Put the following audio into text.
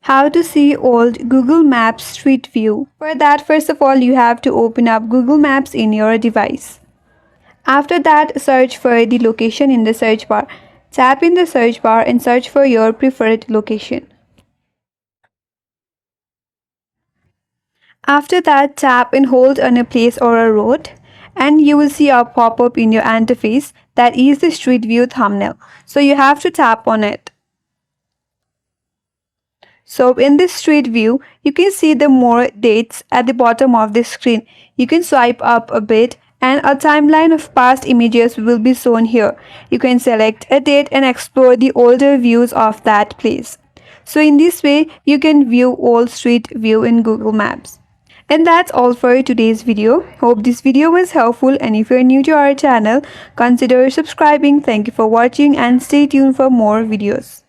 How to see old Google Maps Street View. For that, first of all, you have to open up Google Maps in your device. After that, search for the location in the search bar. Tap in the search bar and search for your preferred location. After that, tap and hold on a place or a road, and you will see a pop-up in your interface that is the Street View thumbnail. So you have to tap on it. So in this street view, you can see the more dates at the bottom of the screen. You can swipe up a bit and a timeline of past images will be shown here. You can select a date and explore the older views of that place. So in this way, you can view old street view in Google Maps. And that's all for today's video. Hope this video was helpful, and if you're new to our channel, consider subscribing. Thank you for watching and stay tuned for more videos.